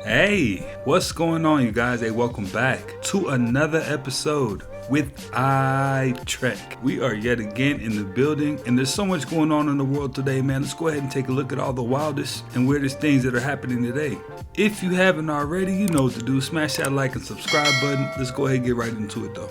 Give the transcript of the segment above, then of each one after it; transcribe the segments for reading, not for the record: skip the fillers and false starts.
Hey, what's going on, you guys? Hey, welcome back to another episode with Trek. We are yet again in the building, and there's so much going on in the world today, man. Let's go ahead and take a look at all the wildest and weirdest things that are happening today. If you haven't already, you know what to do. Smash that like and subscribe button. Let's go ahead and get right into it, though.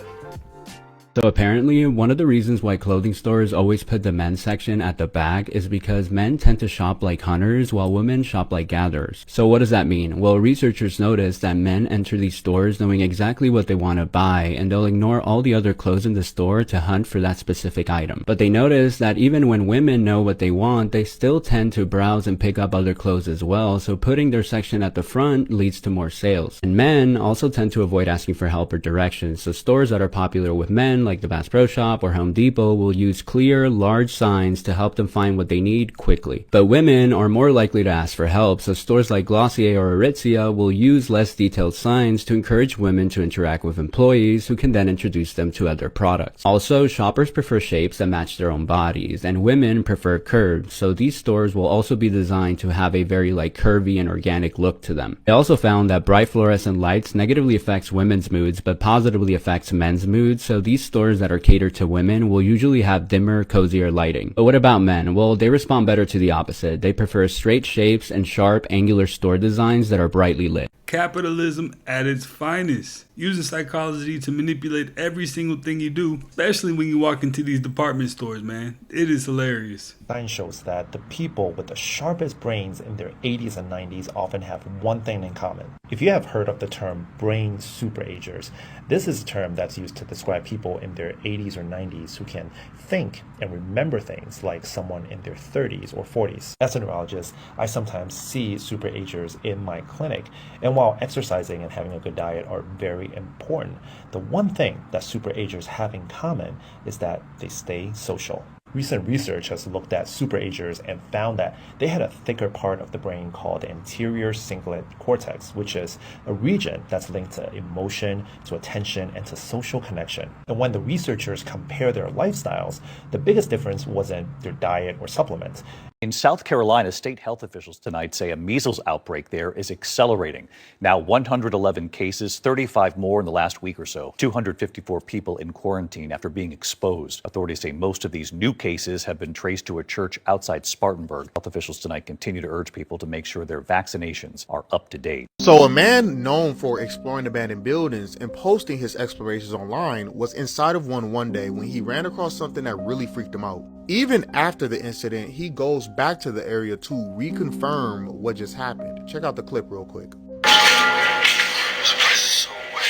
So apparently, one of the reasons why clothing stores always put the men's section at the back is because men tend to shop like hunters while women shop like gatherers. So what does that mean? Well, researchers noticed that men enter these stores knowing exactly what they want to buy, and they'll ignore all the other clothes in the store to hunt for that specific item. But they noticed that even when women know what they want, they still tend to browse and pick up other clothes as well, so putting their section at the front leads to more sales. And men also tend to avoid asking for help or directions, so stores that are popular with men like the Bass Pro Shop or Home Depot will use clear, large signs to help them find what they need quickly. But women are more likely to ask for help, so stores like Glossier or Aritzia will use less detailed signs to encourage women to interact with employees who can then introduce them to other products. Also, shoppers prefer shapes that match their own bodies, and women prefer curves, so these stores will also be designed to have a very curvy and organic look to them. They also found that bright fluorescent lights negatively affects women's moods but positively affects men's moods, so these stores that are catered to women will usually have dimmer, cozier lighting. But what about men? Well, they respond better to the opposite. They prefer straight shapes and sharp, angular store designs that are brightly lit. Capitalism at its finest, using psychology to manipulate every single thing you do, especially when you walk into these department stores, man. It is hilarious. Science shows that the people with the sharpest brains in their 80s and 90s often have one thing in common. If you have heard of the term brain superagers, this is a term that's used to describe people in their 80s or 90s who can think and remember things like someone in their 30s or 40s. As a neurologist, I sometimes see superagers in my clinic, and while exercising and having a good diet are very important, the one thing that superagers have in common is that they stay social. Recent research has looked at superagers and found that they had a thicker part of the brain called the anterior cingulate cortex, which is a region that's linked to emotion, to attention, and to social connection. And when the researchers compare their lifestyles, the biggest difference wasn't their diet or supplements. In South Carolina, state health officials tonight say a measles outbreak there is accelerating. Now 111 cases, 35 more in the last week or so. 254 people in quarantine after being exposed. Authorities say most of these new cases have been traced to a church outside Spartanburg. Health officials tonight continue to urge people to make sure their vaccinations are up to date. So a man known for exploring abandoned buildings and posting his explorations online was inside of one day when he ran across something that really freaked him out. Even after the incident, he goes back to the area to reconfirm what just happened. Check out the clip real quick. This place is so wet.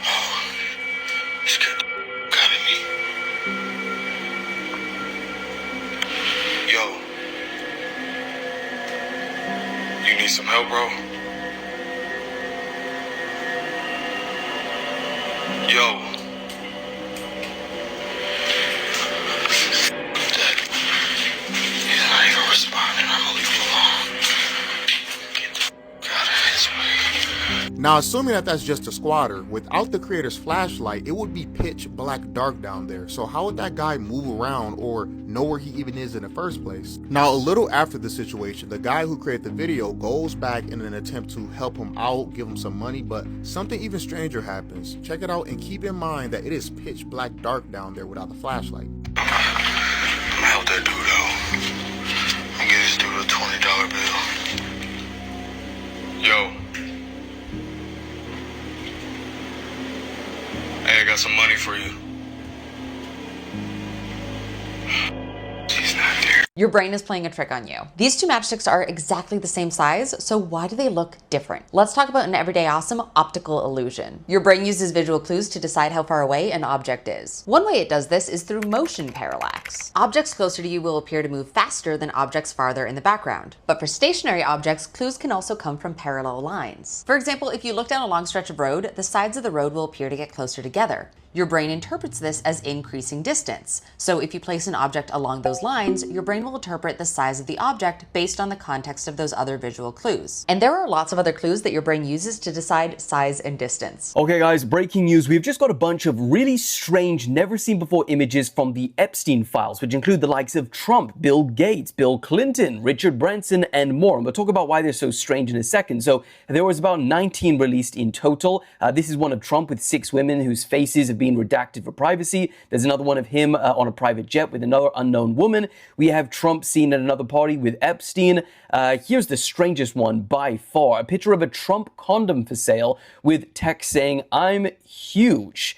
Oh, this kid got at me. Yo, you need some help, bro? Yo. Now, assuming that that's just a squatter, without the creator's flashlight, it would be pitch black dark down there. So how would that guy move around or know where he even is in the first place? Now, a little after the situation, the guy who created the video goes back in an attempt to help him out, give him some money, but something even stranger happens. Check it out and keep in mind that it is pitch black dark down there without the flashlight. I'm gonna help that dude out. I'm gonna give this dude a $20 bill. Yo. Hey, I got some money for you. She's not there. Your brain is playing a trick on you. These two matchsticks are exactly the same size, so why do they look different? Let's talk about an everyday awesome optical illusion. Your brain uses visual clues to decide how far away an object is. One way it does this is through motion parallax. Objects closer to you will appear to move faster than objects farther in the background. But for stationary objects, clues can also come from parallel lines. For example, if you look down a long stretch of road, the sides of the road will appear to get closer together. Your brain interprets this as increasing distance. So if you place an object along those lines, your brain brain will interpret the size of the object based on the context of those other visual clues. And there are lots of other clues that your brain uses to decide size and distance. Okay guys, breaking news. We've just got a bunch of really strange, never seen before images from the Epstein files, which include the likes of Trump, Bill Gates, Bill Clinton, Richard Branson, and more. And we'll talk about why they're so strange in a second. So there was about 19 released in total. This is one of Trump with 6 women whose faces have been redacted for privacy. There's another one of him on a private jet with another unknown woman. We have Trump seen at another party with Epstein. Here's the strangest one by far. A picture of a Trump condom for sale with text saying, "I'm huge."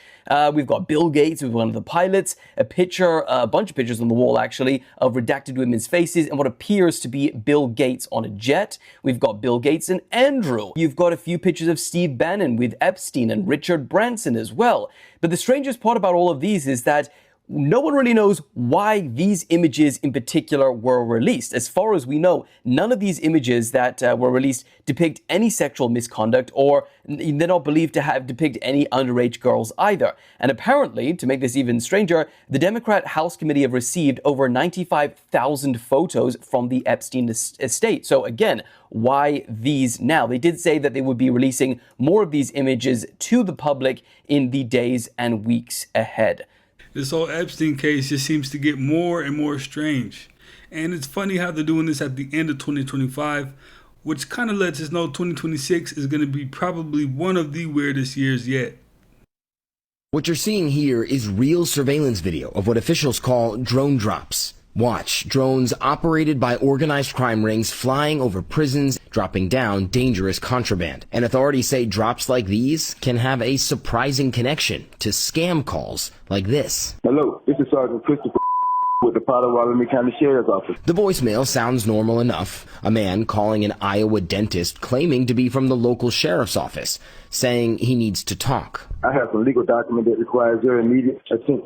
We've got Bill Gates with one of the pilots, a bunch of pictures on the wall actually, of redacted women's faces and what appears to be Bill Gates on a jet. We've got Bill Gates and Andrew. You've got a few pictures of Steve Bannon with Epstein and Richard Branson as well. But the strangest part about all of these is that no one really knows why these images in particular were released. As far as we know, none of these images that were released depict any sexual misconduct, or they're not believed to depict any underage girls either. And apparently, to make this even stranger, the Democrat House Committee have received over 95,000 photos from the Epstein estate. So again, why these now? They did say that they would be releasing more of these images to the public in the days and weeks ahead. This whole Epstein case just seems to get more and more strange. And it's funny how they're doing this at the end of 2025, which kind of lets us know 2026 is going to be probably one of the weirdest years yet. What you're seeing here is real surveillance video of what officials call drone drops. Watch drones operated by organized crime rings flying over prisons, dropping down dangerous contraband. And authorities say drops like these can have a surprising connection to scam calls like this. Hello, this is Sergeant Christopher with the Potawatomi County Sheriff's Office. The voicemail sounds normal enough. A man calling an Iowa dentist claiming to be from the local sheriff's office, saying he needs to talk. I have some legal document that requires your immediate attention.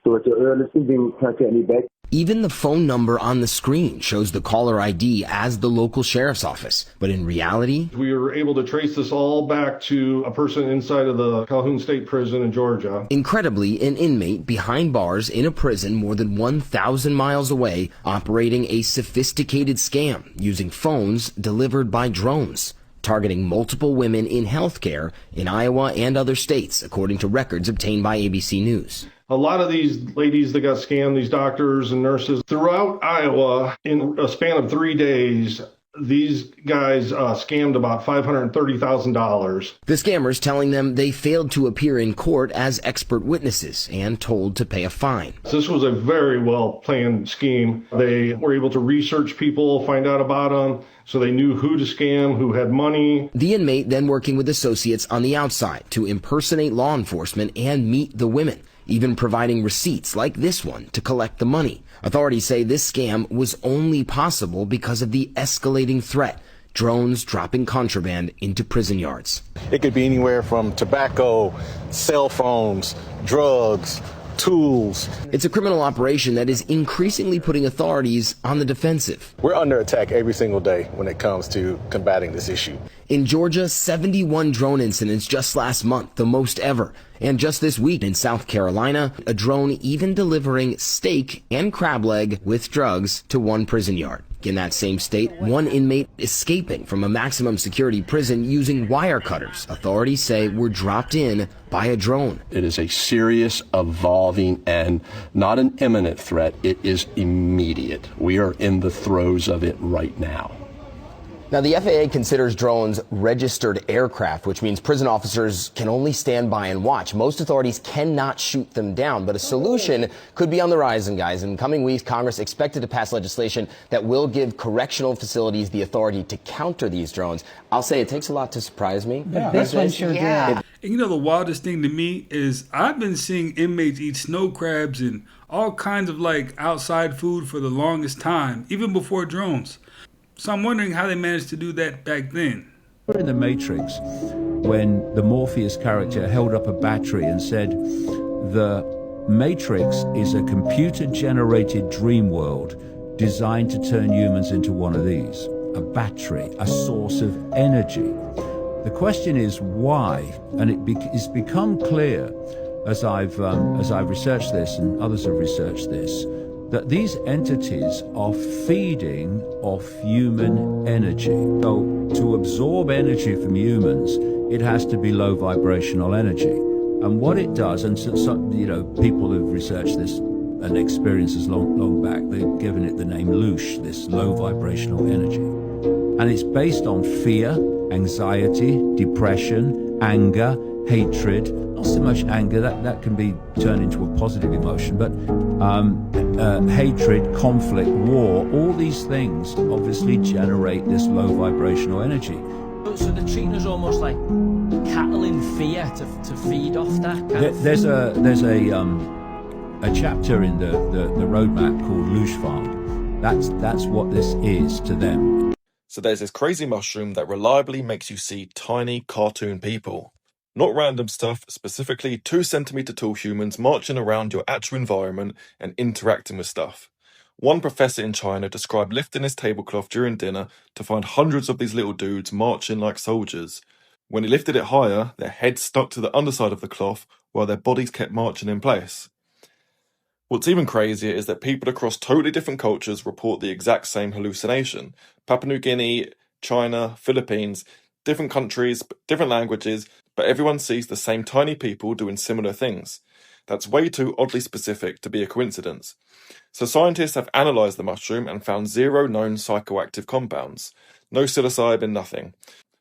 So at your earliest convenience, contact me back. Even the phone number on the screen shows the caller ID as the local sheriff's office. But in reality, we were able to trace this all back to a person inside of the Calhoun State Prison in Georgia. Incredibly, an inmate behind bars in a prison more than 1,000 miles away, operating a sophisticated scam using phones delivered by drones, targeting multiple women in healthcare in Iowa and other states, according to records obtained by ABC News. A lot of these ladies that got scammed, these doctors and nurses throughout Iowa, in a span of 3 days, these guys scammed about $530,000. The scammers telling them they failed to appear in court as expert witnesses and told to pay a fine. This was a very well-planned scheme. They were able to research people, find out about them, so they knew who to scam, who had money. The inmate then working with associates on the outside to impersonate law enforcement and meet the women, even providing receipts like this one to collect the money. Authorities say this scam was only possible because of the escalating threat, drones dropping contraband into prison yards. It could be anywhere from tobacco, cell phones, drugs, tools. It's a criminal operation that is increasingly putting authorities on the defensive. We're under attack every single day when it comes to combating this issue. In Georgia, 71 drone incidents just last month, the most ever. And just this week in South Carolina, a drone even delivering steak and crab leg with drugs to one prison yard. In that same state, one inmate escaping from a maximum security prison using wire cutters, authorities say were dropped in by a drone. It is a serious, evolving, and not an imminent threat. It is immediate. We are in the throes of it right now. Now, the FAA considers drones registered aircraft, which means prison officers can only stand by and watch. Most authorities cannot shoot them down, but a solution could be on the horizon, guys. In coming weeks, Congress expected to pass legislation that will give correctional facilities the authority to counter these drones. I'll say it takes a lot to surprise me. This one sure did. And you know, the wildest thing to me is I've been seeing inmates eat snow crabs and all kinds of like outside food for the longest time, even before drones. So I'm wondering how they managed to do that back then. In The Matrix, when the Morpheus character held up a battery and said, "The Matrix is a computer-generated dream world designed to turn humans into one of these, a battery, a source of energy." The question is why, and it's become clear as I've researched this and others have researched this, that these entities are feeding off human energy. So to absorb energy from humans, it has to be low vibrational energy. And what it does, and some, you know, people who've researched this and experienced this long back, they've given it the name loosh, this low vibrational energy. And it's based on fear, anxiety, depression, anger, hatred. Not so much anger, that can be turned into a positive emotion, but hatred, conflict, war, all these things obviously generate this low vibrational energy. So they're treating us almost like cattle in fear to feed off that. There's a chapter in the roadmap called Loosh Farm. That's what this is to them. So there's this crazy mushroom that reliably makes you see tiny cartoon people. Not random stuff, specifically 2 centimeter tall humans marching around your actual environment and interacting with stuff. One professor in China described lifting his tablecloth during dinner to find hundreds of these little dudes marching like soldiers. When he lifted it higher, their heads stuck to the underside of the cloth while their bodies kept marching in place. What's even crazier is that people across totally different cultures report the exact same hallucination. Papua New Guinea, China, Philippines, different countries, different languages, but everyone sees the same tiny people doing similar things. That's way too oddly specific to be a coincidence. So scientists have analysed the mushroom and found 0 known psychoactive compounds. No psilocybin, nothing.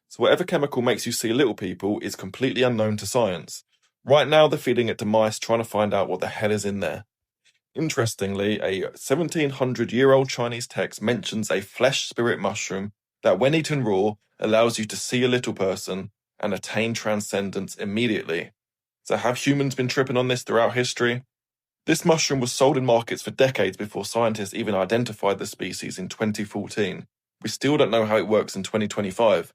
So whatever chemical makes you see little people is completely unknown to science. Right now they're feeding it to mice trying to find out what the hell is in there. Interestingly, a 1700-year-old Chinese text mentions a flesh spirit mushroom that when eaten raw allows you to see a little person and attain transcendence immediately. So have humans been tripping on this throughout history? This mushroom was sold in markets for decades before scientists even identified the species in 2014. We still don't know how it works in 2025.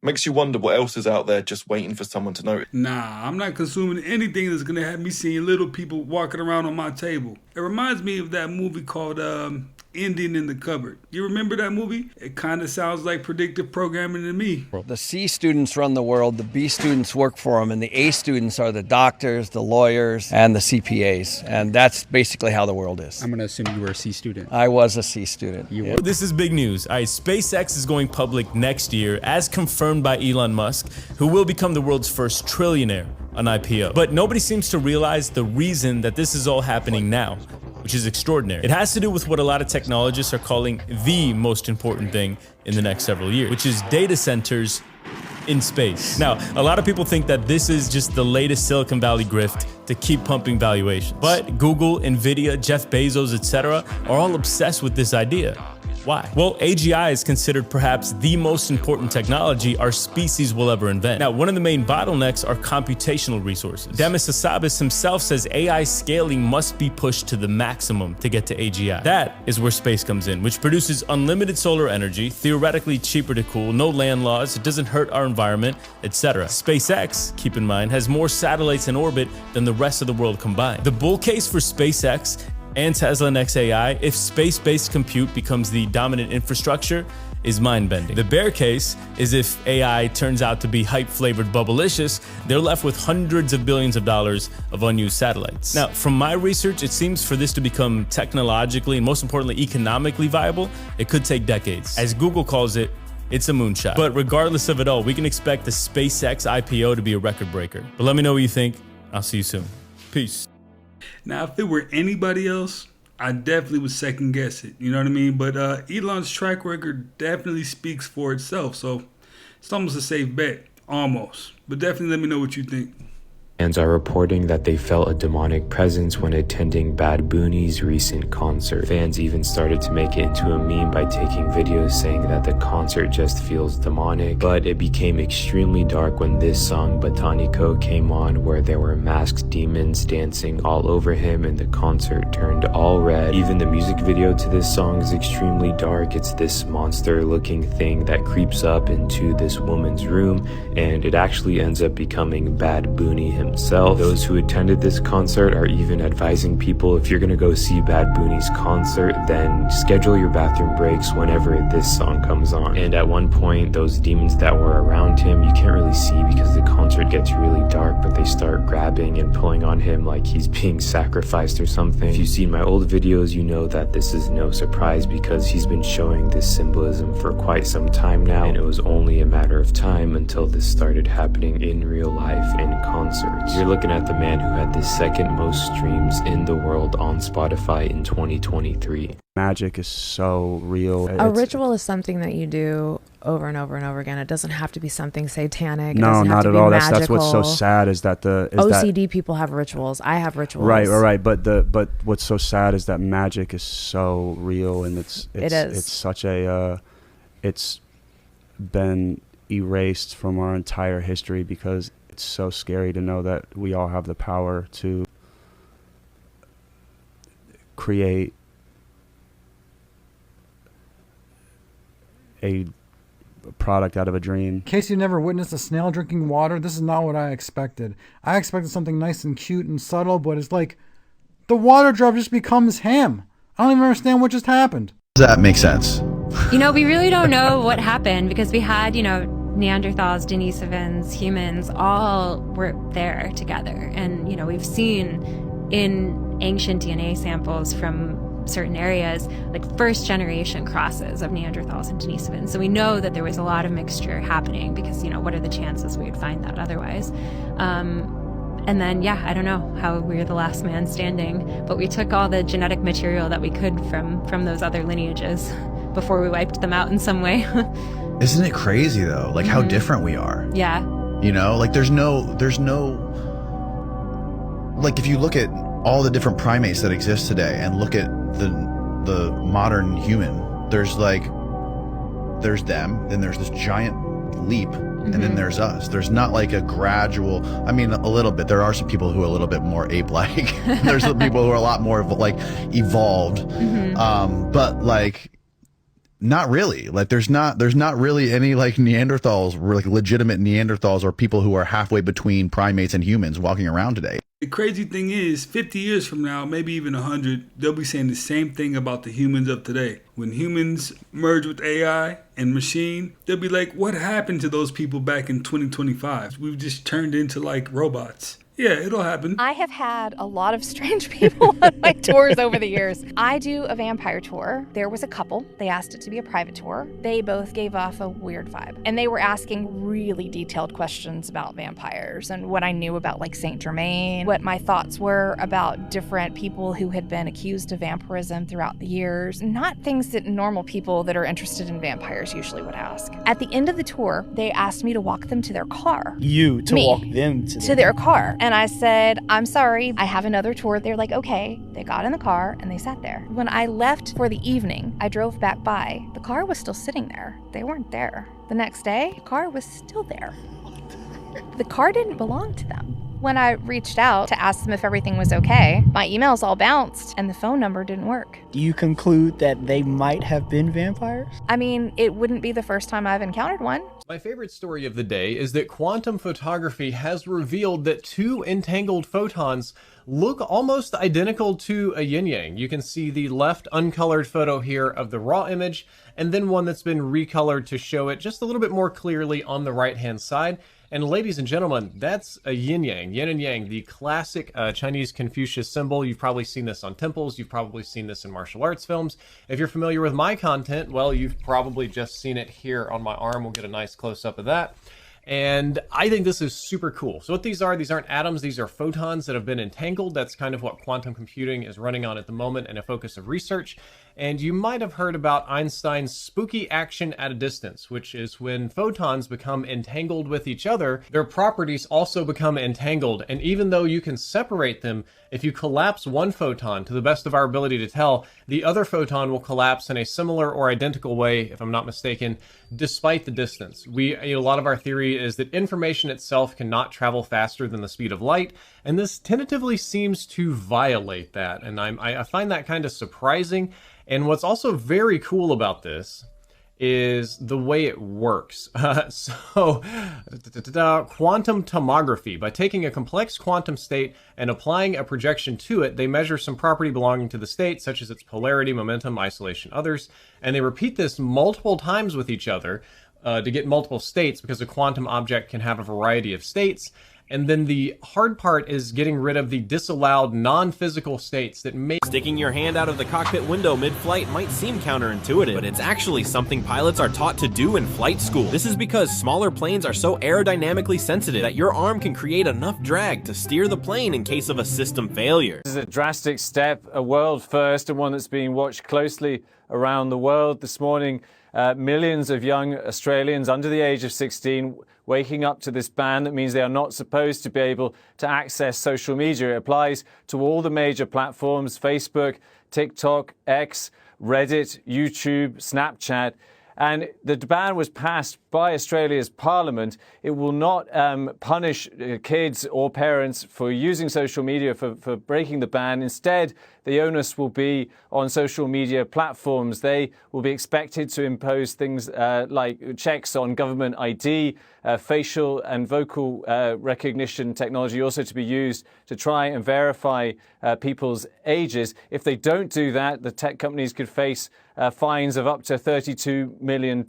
Makes you wonder what else is out there just waiting for someone to notice. Nah, I'm not consuming anything that's gonna have me seeing little people walking around on my table. It reminds me of that movie called Indian in the Cupboard. You remember that movie? It kind of sounds like predictive programming to me. The C students run the world, the B students work for them, and the A students are the doctors, the lawyers, and the CPAs. And that's basically how the world is. I'm going to assume you were a C student. I was a C student. You were. This is big news. All right, SpaceX is going public next year, as confirmed by Elon Musk, who will become the world's first trillionaire on IPO. But nobody seems to realize the reason that this is all happening now, which is extraordinary. It has to do with what a lot of technologists are calling the most important thing in the next several years, which is data centers in space. Now, a lot of people think that this is just the latest Silicon Valley grift to keep pumping valuations. But Google, Nvidia, Jeff Bezos, etc. are all obsessed with this idea. Why? Well, AGI is considered perhaps the most important technology our species will ever invent. Now, one of the main bottlenecks are computational resources. Demis Hassabis himself says AI scaling must be pushed to the maximum to get to AGI. That is where space comes in, which produces unlimited solar energy, theoretically cheaper to cool, no land laws, it doesn't hurt our environment, etc. SpaceX, keep in mind, has more satellites in orbit than the rest of the world combined. The bull case for SpaceX and Tesla Next AI, if space-based compute becomes the dominant infrastructure, is mind-bending. The bear case is if AI turns out to be hype-flavored bubblicious, they're left with hundreds of billions of dollars of unused satellites. Now, from my research, it seems for this to become technologically and most importantly economically viable, it could take decades. As Google calls it, it's a moonshot. But regardless of it all, we can expect the SpaceX IPO to be a record breaker. But let me know what you think. I'll see you soon. Peace. Now, if it were anybody else, I definitely would second guess it. You know what I mean? But Elon's track record definitely speaks for itself. So it's almost a safe bet. Almost. But definitely let me know what you think. Fans are reporting that they felt a demonic presence when attending Bad Bunny's recent concert. Fans even started to make it into a meme by taking videos saying that the concert just feels demonic. But it became extremely dark when this song Botanico came on, where there were masked demons dancing all over him and the concert turned all red. Even the music video to this song is extremely dark. It's this monster looking thing that creeps up into this woman's room, and it actually ends up becoming Bad Bunny himself. himself. Those who attended this concert are even advising people, if you're gonna go see Bad Bunny's concert, then schedule your bathroom breaks whenever this song comes on. And at one point, those demons that were around him, you can't really see because the concert gets really dark, but they start grabbing and pulling on him like he's being sacrificed or something. If you've seen my old videos, you know that this is no surprise because he's been showing this symbolism for quite some time now, and it was only a matter of time until this started happening in real life in concerts. You're looking at the man who had the second most streams in the world on Spotify in 2023. Magic is so real. A ritual is something that you do over and over and over again. It doesn't have to be something satanic. No, not at all. That's what's so sad is that OCD people have rituals. I have rituals. Right. But what's so sad is that magic is so real, and it's such a it's been erased from our entire history because it's so scary to know that we all have the power to create a product out of a dream. In case you never witnessed a snail drinking water, this is not what I expected. I expected something nice and cute and subtle, but it's like the water drop just becomes ham. I don't even understand what just happened. Does that make sense? You know, we really don't know what happened because we had, Neanderthals, Denisovans, humans, all were there together. And, we've seen in ancient DNA samples from certain areas, like first generation crosses of Neanderthals and Denisovans. So we know that there was a lot of mixture happening because, what are the chances we would find that otherwise? And then, I don't know how we were the last man standing, but we took all the genetic material that we could from those other lineages before we wiped them out in some way. Isn't it crazy though? Like how different we are. Yeah. Like there's no, like if you look at all the different primates that exist today and look at the modern human, there's them, then there's this giant leap, and then there's us. There's not like a gradual, a little bit. There are some people who are a little bit more ape-like. There's some people who are a lot more evolved. But not really. There's not really any Neanderthals, legitimate Neanderthals or people who are halfway between primates and humans walking around today. The crazy thing is, 50 years from now, maybe even 100, they'll be saying the same thing about the humans of today. When humans merge with AI and machine, they'll be like, what happened to those people back in 2025? We've just turned into robots. Yeah, it'll happen. I have had a lot of strange people on my tours over the years. I do a vampire tour. There was a couple. They asked it to be a private tour. They both gave off a weird vibe. And they were asking really detailed questions about vampires and what I knew about Saint Germain, what my thoughts were about different people who had been accused of vampirism throughout the years. Not things that normal people that are interested in vampires usually would ask. At the end of the tour, they asked me to walk them to their car. Walk them to their car. And I said, I'm sorry, I have another tour. They're like, okay. They got in the car and they sat there. When I left for the evening, I drove back by. The car was still sitting there. They weren't there. The next day, the car was still there. The car didn't belong to them. When I reached out to ask them if everything was okay, my emails all bounced and the phone number didn't work. Do you conclude that they might have been vampires? It wouldn't be the first time I've encountered one. My favorite story of the day is that quantum photography has revealed that two entangled photons look almost identical to a yin-yang. You can see the left uncolored photo here of the raw image, and then one that's been recolored to show it just a little bit more clearly on the right-hand side. And ladies and gentlemen, that's a yin-yang, yin and yang, the classic Chinese Confucius symbol. You've probably seen this on temples. You've probably seen this in martial arts films. If you're familiar with my content, well, you've probably just seen it here on my arm. We'll get a nice close-up of that. And I think this is super cool. So what these aren't atoms, these are photons that have been entangled. That's kind of what quantum computing is running on at the moment and a focus of research. And you might have heard about Einstein's spooky action at a distance, which is when photons become entangled with each other, their properties also become entangled. And even though you can separate them, if you collapse one photon, to the best of our ability to tell, the other photon will collapse in a similar or identical way, if I'm not mistaken, despite the distance. A lot of our theory is that information itself cannot travel faster than the speed of light, and this tentatively seems to violate that. And I find that kind of surprising. And what's also very cool about this is the way it works. Quantum tomography. By taking a complex quantum state and applying a projection to it, they measure some property belonging to the state, such as its polarity, momentum, isolation, others, and they repeat this multiple times with each other to get multiple states, because a quantum object can have a variety of states. And then the hard part is getting rid of the disallowed non-physical states that may... Sticking your hand out of the cockpit window mid-flight might seem counterintuitive, but it's actually something pilots are taught to do in flight school. This is because smaller planes are so aerodynamically sensitive that your arm can create enough drag to steer the plane in case of a system failure. This is a drastic step, a world first, and one that's being watched closely around the world. This morning, millions of young Australians under the age of 16 waking up to this ban that means they are not supposed to be able to access social media. It applies to all the major platforms: Facebook, TikTok, X, Reddit, YouTube, Snapchat. And the ban was passed by Australia's parliament. It will not punish kids or parents for using social media for breaking the ban. Instead, the onus will be on social media platforms. They will be expected to impose things like checks on government ID, facial and vocal recognition technology also to be used to try and verify people's ages. If they don't do that, the tech companies could face fines of up to $32 million.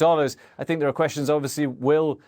I think there are questions, obviously, will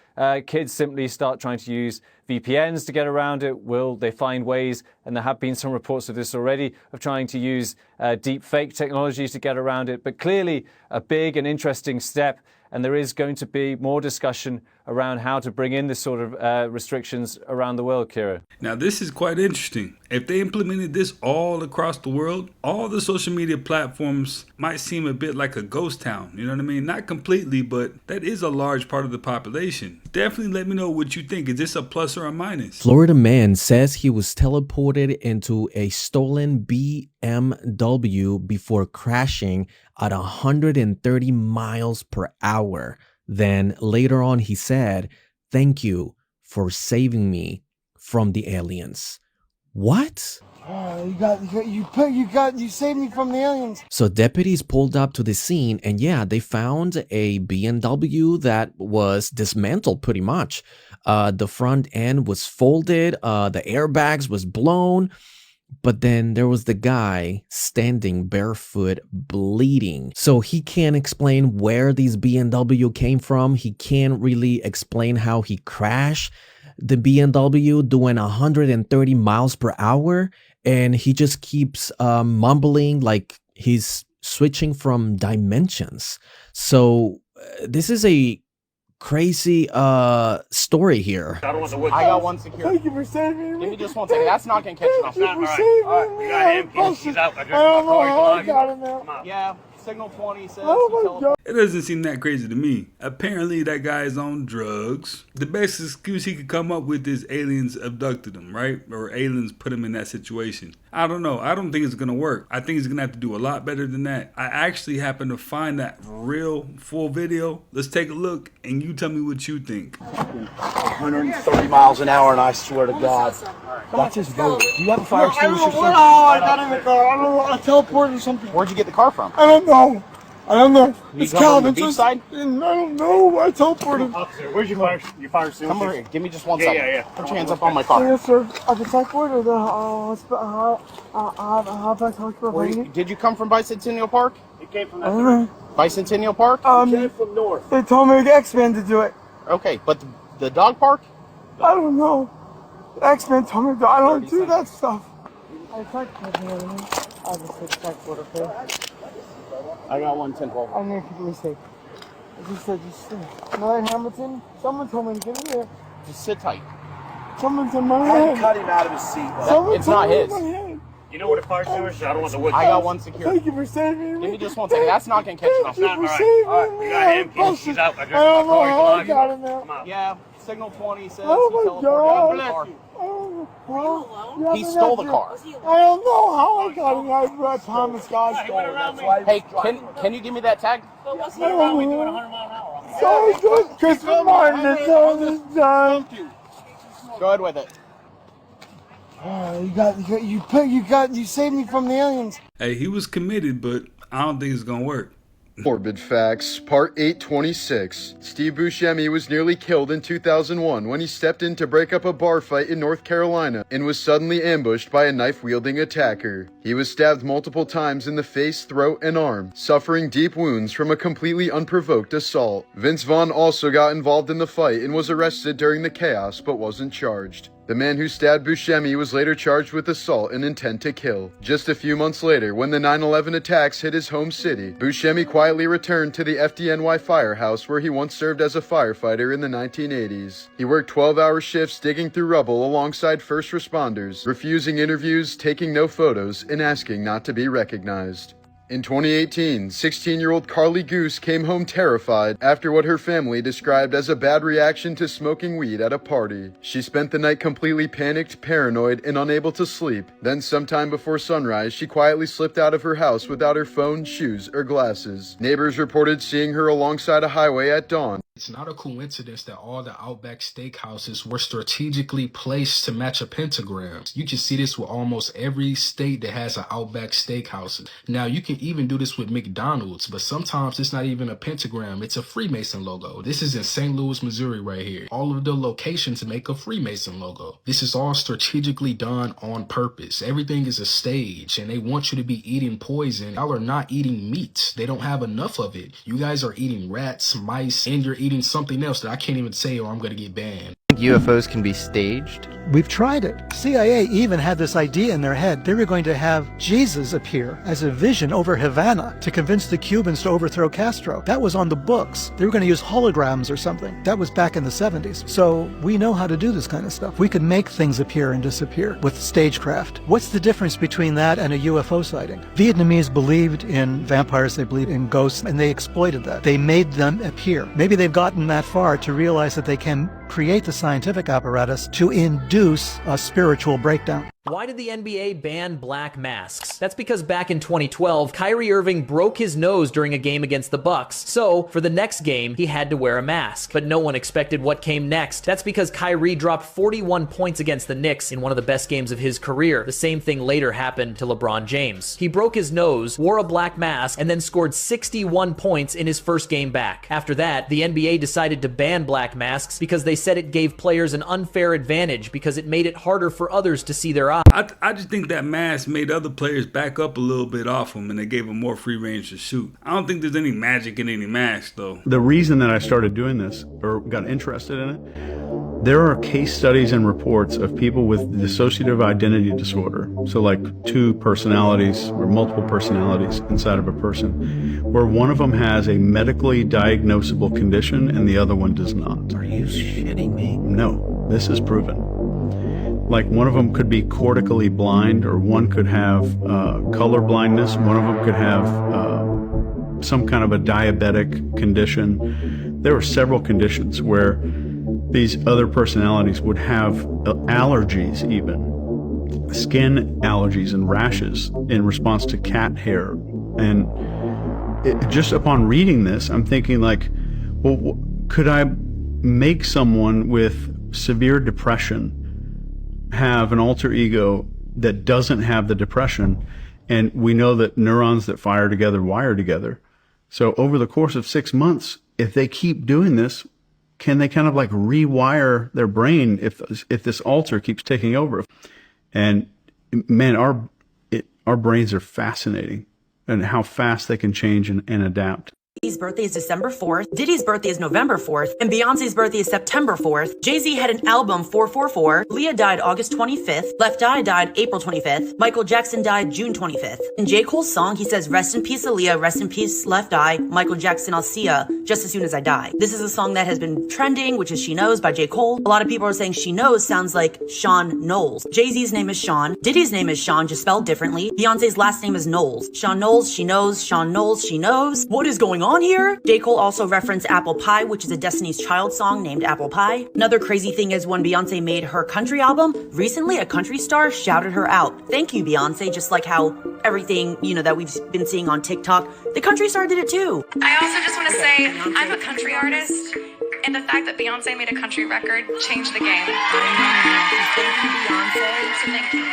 kids simply start trying to use VPNs to get around it? Will they find ways, and there have been some reports of this already, of trying to use deep fake technologies to get around it? But clearly a big and interesting step, and there is going to be more discussion around how to bring in this sort of restrictions around the world, Kira. Now, this is quite interesting. If they implemented this all across the world, all the social media platforms might seem a bit like a ghost town. You know what I mean? Not completely, but that is a large part of the population. Definitely let me know what you think. Is this a plus or a minus? Florida man says he was teleported into a stolen BMW before crashing at 130 miles per hour. Then later on, he said, "Thank you for saving me from the aliens." What? You saved me from the aliens. So deputies pulled up to the scene, and yeah, they found a BMW that was dismantled pretty much. The front end was folded, the airbags was blown. But then there was the guy standing barefoot, bleeding. So he can't explain where these BMW came from. He can't really explain how he crashed the BMW doing 130 miles per hour. And he just keeps mumbling like he's switching from dimensions. So this is a crazy story here. I got one secure. Thank you for saving me. Give me just one second. That's not gonna catch it off. Thank you for saving me. You got him. He's out. I don't know how I got him now. Yeah. Signal 20 says. Oh my God. It doesn't seem that crazy to me. Apparently that guy is on drugs. The best excuse he could come up with is aliens abducted him, right? Or aliens put him in that situation. I don't know. I don't think it's gonna work. I think he's gonna have to do a lot better than that. I actually happen to find that real full video. Let's take a look and you tell me what you think. 130 miles an hour, and I swear to God, that's his boat. Do you have a fire extinguisher? Oh, I got in the car. I don't know. I teleported or something. Where'd you get the car from? I don't know. It's Calvin. I don't know. I teleported. Officer, where's your fire extinguisher? Come over here. Give me just one second. Yeah. Put your hands up on my car. Yes, sir. I can teleport or the how about teleport? Did you come from Bicentennial Park? It came from that. Bicentennial Park? It came from north. They told me the X-Men to do it. Okay, but the dog park? I don't know. The X-Men told me I don't do that stuff. I just said teleport, okay? I got 110-12. I'm gonna keep me safe. I just said, Mary Hamilton, someone told me to get in here. Just sit tight. Someone's in my head. Cut him out of his seat. It's not his. You know what a fire extinguisher is? I don't want the wood. I got one secure. Thank you for saving me. Give me just one second. That's not gonna catch it off. Thank you for saving me. You got him. He's out. I don't know how I got him now. Yeah. Signal 20 says. Oh my God. He stole the car. I don't know how I got him. I promise God stole it. Hey, can you give me that tag? What's he around me doing 100 mile an hour? So good. Christopher Martin is all this done. Go ahead with it. You saved me from the aliens. Hey, he was committed, but I don't think it's gonna work. Morbid Facts, Part 826. Steve Buscemi was nearly killed in 2001 when he stepped in to break up a bar fight in North Carolina and was suddenly ambushed by a knife-wielding attacker. He was stabbed multiple times in the face, throat, and arm, suffering deep wounds from a completely unprovoked assault. Vince Vaughn also got involved in the fight and was arrested during the chaos but wasn't charged. The man who stabbed Buscemi was later charged with assault and intent to kill. Just a few months later, when the 9/11 attacks hit his home city, Buscemi quietly returned to the FDNY firehouse where he once served as a firefighter in the 1980s. He worked 12-hour shifts digging through rubble alongside first responders, refusing interviews, taking no photos, and asking not to be recognized. In 2018, 16-year-old Carly Goose came home terrified after what her family described as a bad reaction to smoking weed at a party. She spent the night completely panicked, paranoid, and unable to sleep. Then sometime before sunrise, she quietly slipped out of her house without her phone, shoes, or glasses. Neighbors reported seeing her alongside a highway at dawn. It's not a coincidence that all the Outback steakhouses were strategically placed to match a pentagram. You can see this with almost every state that has an Outback steakhouse. Now, you can even do this with McDonald's, but sometimes it's not even a pentagram. It's a Freemason logo. This is in St. Louis, Missouri right here. All of the locations make a Freemason logo. This is all strategically done on purpose. Everything is a stage, and they want you to be eating poison. Y'all are not eating meat. They don't have enough of it. You guys are eating rats, mice, and you're eating something else that I can't even say or I'm going to get banned. UFOs can be staged? We've tried it. CIA even had this idea in their head. They were going to have Jesus appear as a vision over Havana to convince the Cubans to overthrow Castro. That was on the books. They were going to use holograms or something. That was back in the 70s. So we know how to do this kind of stuff. We could make things appear and disappear with stagecraft. What's the difference between that and a UFO sighting? Vietnamese believed in vampires, they believed in ghosts, and they exploited that. They made them appear. Maybe they've gotten that far to realize that they can create the scientific apparatus to induce a spiritual breakdown. Why did the NBA ban black masks? That's because back in 2012, Kyrie Irving broke his nose during a game against the Bucks. So, for the next game, he had to wear a mask. But no one expected what came next. That's because Kyrie dropped 41 points against the Knicks in one of the best games of his career. The same thing later happened to LeBron James. He broke his nose, wore a black mask, and then scored 61 points in his first game back. After that, the NBA decided to ban black masks because they said it gave players an unfair advantage because it made it harder for others to see their eyes. I just think that mask made other players back up a little bit off them and they gave them more free range to shoot. I don't think there's any magic in any mask though. The reason that I started doing this or got interested in it, there are case studies and reports of people with dissociative identity disorder. So like two personalities or multiple personalities inside of a person, where one of them has a medically diagnosable condition and the other one does not. Are you shitting me? No, this is proven. Like one of them could be cortically blind, or one could have color blindness. One of them could have some kind of a diabetic condition. There were several conditions where these other personalities would have allergies, even skin allergies and rashes in response to cat hair. And just upon reading this, I'm thinking like, well, could I make someone with severe depression have an alter ego that doesn't have the depression? And we know that neurons that fire together wire together. So over the course of 6 months, if they keep doing this, can they kind of like rewire their brain if this alter keeps taking over? And man, our brains are fascinating, and how fast they can change and adapt. Jay-Z's birthday is December 4th, Diddy's birthday is November 4th, and Beyonce's birthday is September 4th. Jay-Z had an album 444, Leah died August 25th, Left Eye died April 25th, Michael Jackson died June 25th. In J. Cole's song, he says, rest in peace Aaliyah, rest in peace Left Eye, Michael Jackson, I'll see ya just as soon as I die. This is a song that has been trending, which is She Knows by J. Cole. A lot of people are saying She Knows sounds like Sean Knowles. Jay-Z's name is Sean, Diddy's name is Sean, just spelled differently. Beyonce's last name is Knowles. Sean Knowles, She Knows, Sean Knowles, She Knows. What is going on here? J. Cole also referenced Apple Pie, which is a Destiny's Child song named Apple Pie. Another crazy thing is when Beyonce made her country album, recently a country star shouted her out. Thank you, Beyonce, just like how everything, that we've been seeing on TikTok, the country star did it too. I also just want to say, I'm a country artist. And the fact that Beyonce made a country record changed the game. Thank you, Beyonce. So thank you.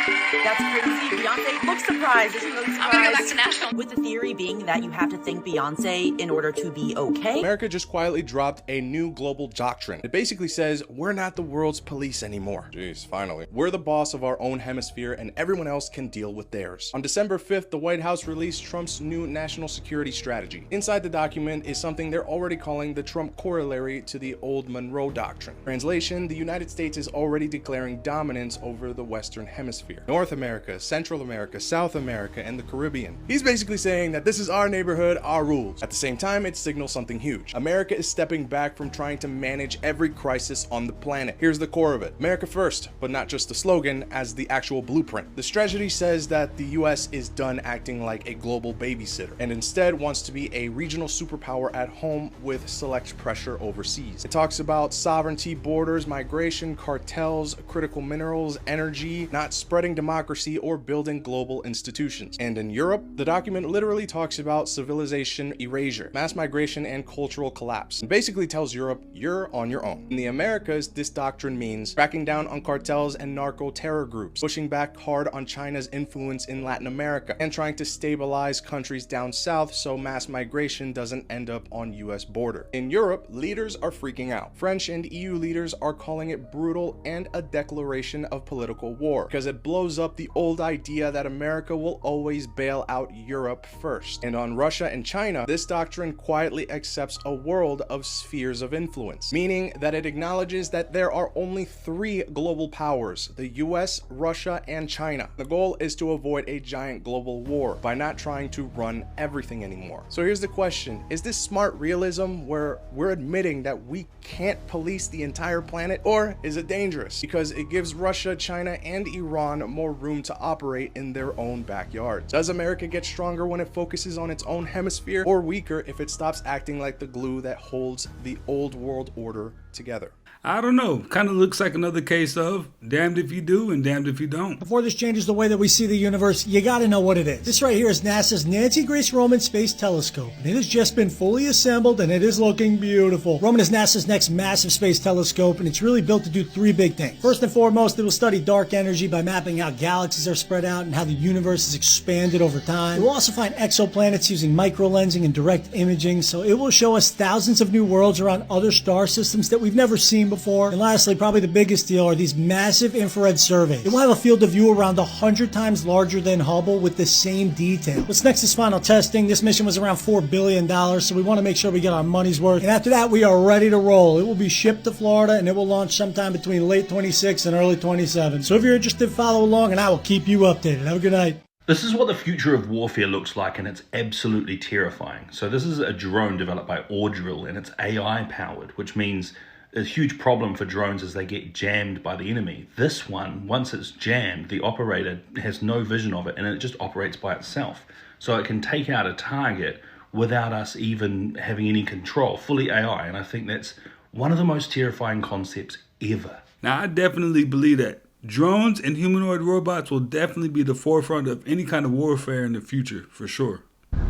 That's crazy. Beyonce looks surprised. Isn't really surprised. I'm gonna go back to Nashville. With the theory being that you have to thank Beyonce in order to be okay. America just quietly dropped a new global doctrine. It basically says, we're not the world's police anymore. Jeez, finally. We're the boss of our own hemisphere and everyone else can deal with theirs. On December 5th, the White House released Trump's new national security strategy. Inside the document is something they're already calling the Trump corollary to the old Monroe Doctrine. Translation, the United States is already declaring dominance over the Western Hemisphere. North America, Central America, South America, and the Caribbean. He's basically saying that this is our neighborhood, our rules. At the same time, it signals something huge. America is stepping back from trying to manage every crisis on the planet. Here's the core of it. America first, but not just the slogan, as the actual blueprint. The strategy says that the US is done acting like a global babysitter and instead wants to be a regional superpower at home with select pressure overseas. It talks about sovereignty, borders, migration, cartels, critical minerals, energy, not spreading democracy or building global institutions. And in Europe, the document literally talks about civilization erasure, mass migration, and cultural collapse, and basically tells Europe you're on your own. In the Americas, this doctrine means cracking down on cartels and narco-terror groups, pushing back hard on China's influence in Latin America, and trying to stabilize countries down south so mass migration doesn't end up on US border. In Europe, leaders are freaking out. French and EU leaders are calling it brutal and a declaration of political war, because it blows up the old idea that America will always bail out Europe first. And on Russia and China, this doctrine quietly accepts a world of spheres of influence, meaning that it acknowledges that there are only 3 global powers, the US, Russia, and China. The goal is to avoid a giant global war by not trying to run everything anymore. So here's the question, is this smart realism where we're admitting that we can't police the entire planet, or is it dangerous because it gives Russia, China, and Iran more room to operate in their own backyards? Does America get stronger when it focuses on its own hemisphere, or weaker if it stops acting like the glue that holds the old world order together? I don't know. Kind of looks like another case of damned if you do and damned if you don't. Before this changes the way that we see the universe, you gotta know what it is. This right here is NASA's Nancy Grace Roman Space Telescope, and it has just been fully assembled and it is looking beautiful. Roman is NASA's next massive space telescope, and it's really built to do 3 big things. First and foremost, it will study dark energy by mapping how galaxies are spread out and how the universe is expanded over time. It will also find exoplanets using microlensing and direct imaging, so it will show us thousands of new worlds around other star systems that we've never seen before. And lastly, probably the biggest deal, are these massive infrared surveys. It will have a field of view around 100 times larger than Hubble with the same detail. What's next is final testing. This mission was around $4 billion, so we want to make sure we get our money's worth. And after that, we are ready to roll. It will be shipped to Florida, and it will launch sometime between late 26 and early 27. So if you're interested, follow along, and I will keep you updated. Have a good night. This is what the future of warfare looks like, and it's absolutely terrifying. So this is a drone developed by Ordrill, and it's AI powered, which means a huge problem for drones is they get jammed by the enemy. This one, once it's jammed, the operator has no vision of it and it just operates by itself. So it can take out a target without us even having any control, fully AI. And I think that's one of the most terrifying concepts ever. Now, I definitely believe that drones and humanoid robots will definitely be the forefront of any kind of warfare in the future, for sure.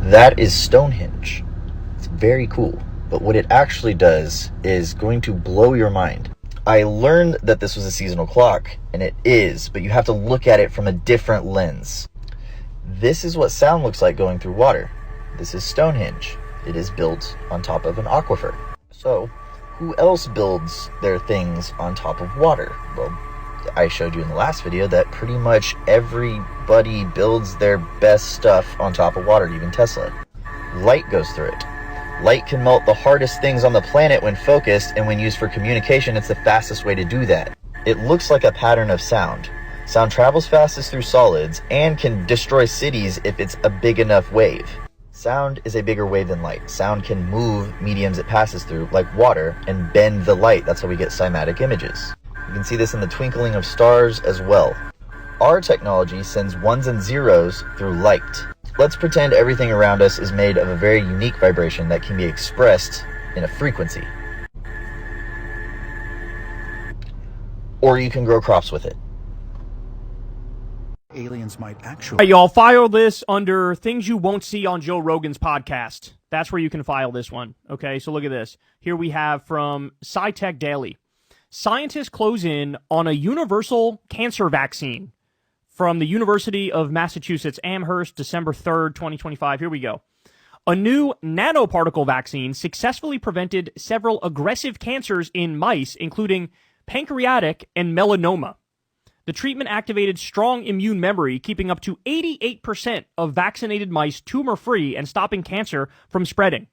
That is Stonehenge. It's very cool. But what it actually does is going to blow your mind. I learned that this was a seasonal clock, and it is, but you have to look at it from a different lens. This is what sound looks like going through water. This is Stonehenge. It is built on top of an aquifer. So, who else builds their things on top of water? Well, I showed you in the last video that pretty much everybody builds their best stuff on top of water, even Tesla. Light goes through it. Light can melt the hardest things on the planet when focused, and when used for communication, it's the fastest way to do that. It looks like a pattern of sound. Sound travels fastest through solids and can destroy cities if it's a big enough wave. Sound is a bigger wave than light. Sound can move mediums it passes through, like water, and bend the light. That's how we get cymatic images. You can see this in the twinkling of stars as well. Our technology sends ones and zeros through light. Let's pretend everything around us is made of a very unique vibration that can be expressed in a frequency. Or you can grow crops with it. Aliens might actually... Hey, y'all, file this under things you won't see on Joe Rogan's podcast. That's where you can file this one. Okay, so look at this. Here we have from SciTech Daily. Scientists close in on a universal cancer vaccine from the University of Massachusetts Amherst, December 3rd, 2025. Here we go. A new nanoparticle vaccine successfully prevented several aggressive cancers in mice, including pancreatic and melanoma. The treatment activated strong immune memory, keeping up to 88% of vaccinated mice tumor-free and stopping cancer from spreading.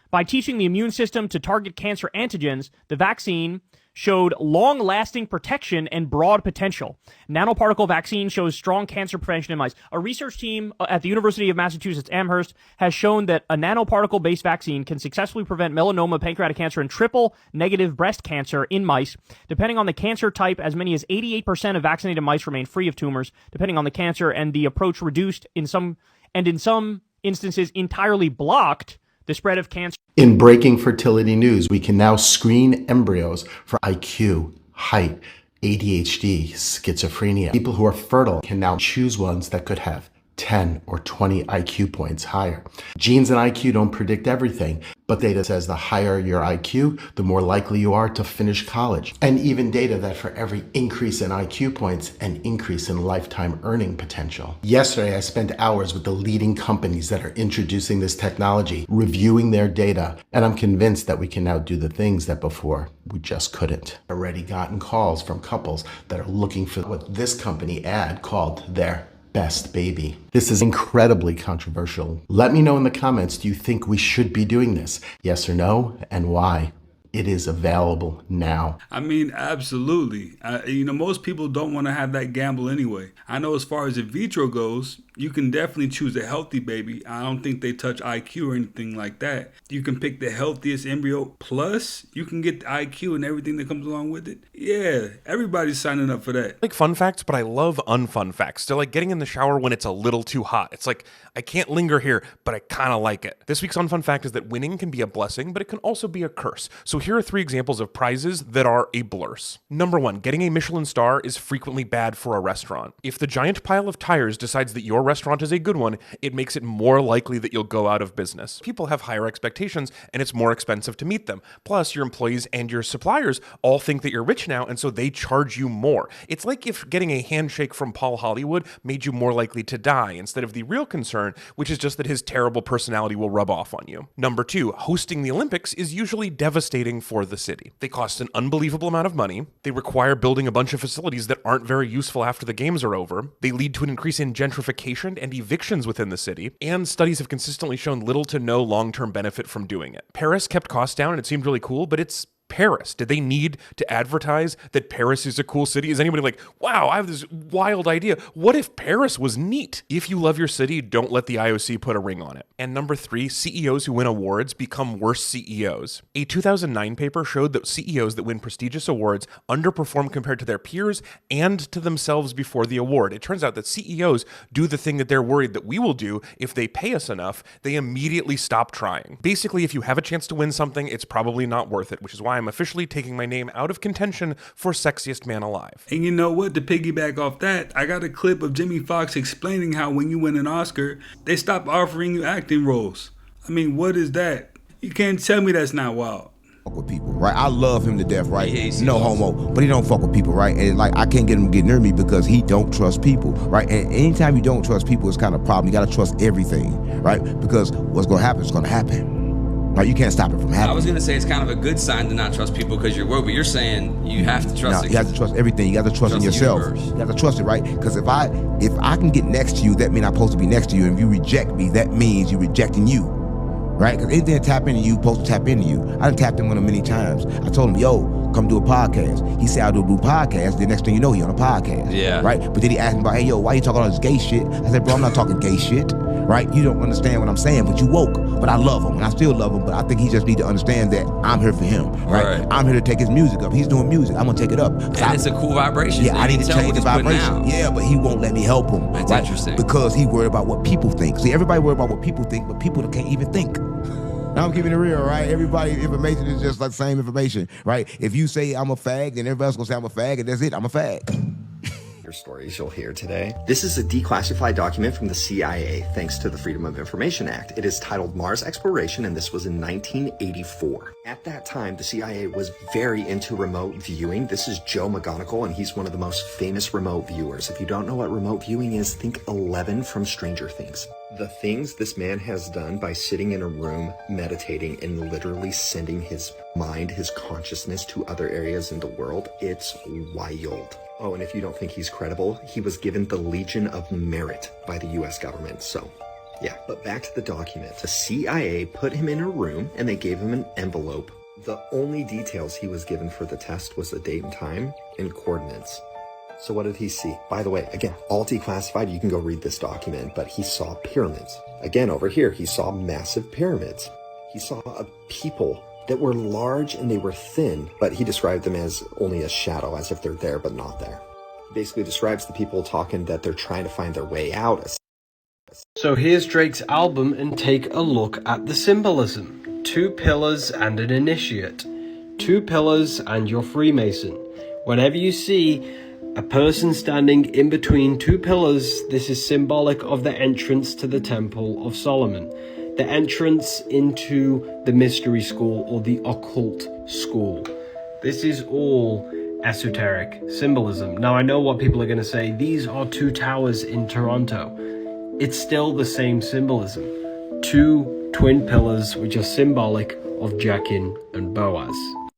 By teaching the immune system to target cancer antigens, the vaccine showed long-lasting protection and broad potential. Nanoparticle vaccine shows strong cancer prevention in mice. A research team at the University of Massachusetts Amherst has shown that a nanoparticle-based vaccine can successfully prevent melanoma, pancreatic cancer, and triple-negative breast cancer in mice. Depending on the cancer type, as many as 88% of vaccinated mice remain free of tumors, depending on the cancer, and the approach reduced in some instances entirely blocked the spread of cancer. In breaking fertility news, we can now screen embryos for IQ, height, ADHD, schizophrenia. People who are fertile can now choose ones that could have 10 or 20 IQ points higher. Genes and IQ don't predict everything, but data says the higher your IQ, the more likely you are to finish college. And even data that for every increase in IQ points, an increase in lifetime earning potential. Yesterday, I spent hours with the leading companies that are introducing this technology, reviewing their data, and I'm convinced that we can now do the things that before we just couldn't. I've already gotten calls from couples that are looking for what this company ad called their best baby. This is incredibly controversial. Let me know in the comments, do you think we should be doing this? Yes or no, and why? It is available now. I mean, absolutely. Most people don't want to have that gamble anyway. I know as far as in vitro goes, you can definitely choose a healthy baby. I don't think they touch IQ or anything like that. You can pick the healthiest embryo, plus you can get the IQ and everything that comes along with it. Yeah, everybody's signing up for that. I like fun facts, but I love unfun facts. So like getting in the shower when it's a little too hot. It's like, I can't linger here, but I kind of like it. This week's unfun fact is that winning can be a blessing, but it can also be a curse. So here are 3 examples of prizes that are a blurs. Number 1, getting a Michelin star is frequently bad for a restaurant. If the giant pile of tires decides that your restaurant is a good one, it makes it more likely that you'll go out of business. People have higher expectations and it's more expensive to meet them. Plus, your employees and your suppliers all think that you're rich now, and so they charge you more. It's like if getting a handshake from Paul Hollywood made you more likely to die instead of the real concern, which is just that his terrible personality will rub off on you. Number 2, hosting the Olympics is usually devastating for the city. They cost an unbelievable amount of money. They require building a bunch of facilities that aren't very useful after the games are over. They lead to an increase in gentrification and evictions within the city, and studies have consistently shown little to no long-term benefit from doing it. Paris kept costs down and it seemed really cool, but it's Paris. Did they need to advertise that Paris is a cool city? Is anybody like, wow, I have this wild idea. What if Paris was neat? If you love your city, don't let the IOC put a ring on it. And number 3, CEOs who win awards become worse CEOs. A 2009 paper showed that CEOs that win prestigious awards underperform compared to their peers and to themselves before the award. It turns out that CEOs do the thing that they're worried that we will do if they pay us enough. They immediately stop trying. Basically, if you have a chance to win something, it's probably not worth it, which is why I'm officially taking my name out of contention for sexiest man alive. And you know what? To piggyback off that, I got a clip of Jimmy Fox explaining how when you win an Oscar, they stop offering you acting roles. I mean, what is that? You can't tell me that's not wild. With people, right? I love him to death, right? No homo, but he don't fuck with people, right? And like, I can't get him to get near me because he don't trust people, right? And anytime you don't trust people, it's kind of a problem. You got to trust everything, right? Because what's going to happen is going to happen. Right, you can't stop it from happening. I was going to say it's kind of a good sign to not trust people because you're woke, but you're saying you have to trust it. You have to trust everything. You got to trust in yourself. You have to trust it, right? Because if I can get next to you, that means I'm supposed to be next to you. And if you reject me, that means you're rejecting you, right? Because anything that tap into you, supposed to tap into you. I done tapped him on him many times. I told him, yo, come do a podcast. He said, I'll do a podcast. The next thing you know, he on a podcast. Yeah. Right? But then he asked me about, hey, yo, why you talking all this gay shit? I said, bro, I'm not talking gay shit. Right? You don't understand what I'm saying, but you woke. But I love him, and I still love him, but I think he just need to understand that I'm here for him, right? I'm here to take his music up. He's doing music. I'm going to take it up. And it's a cool vibration. Yeah, I need to change the vibration. Yeah, but he won't let me help him. That's interesting. Because he worried about what people think. See, everybody worried about what people think, but people can't even think. Now I'm keeping it real, right? Everybody's information is just like the same information, right? If you say I'm a fag, then everybody else going to say I'm a fag, and that's it. I'm a fag. stories you'll hear today. This is a declassified document from the CIA thanks to the Freedom of Information Act. It is titled Mars Exploration, and this was in 1984. At that time, the CIA was very into remote viewing. This is Joe McGonigal, and he's one of the most famous remote viewers. If you don't know what remote viewing is, think 11 from Stranger Things. The things this man has done by sitting in a room, meditating, and literally sending his mind, his consciousness to other areas in the world, it's wild. Oh, and if you don't think he's credible, he was given the Legion of Merit by the US government, so yeah. But back to the document. The CIA put him in a room and they gave him an envelope. The only details he was given for the test was the date and time and coordinates. So what did he see? By the way, again, all declassified, you can go read this document, but he saw pyramids. Again, over here, he saw massive pyramids. He saw a people that were large and they were thin, but he described them as only a shadow, as if they're there but not there. He basically describes the people talking that they're trying to find their way out. So here's Drake's album, and take a look at the symbolism. 2 pillars and an initiate. 2 pillars and your Freemason. Whenever you see a person standing in between 2 pillars, this is symbolic of the entrance to the Temple of Solomon. The entrance into the mystery school or the occult school. This is all esoteric symbolism. Now I know what people are going to say, these are 2 towers in Toronto. It's still the same symbolism. 2 twin pillars which are symbolic of Jachin and Boaz.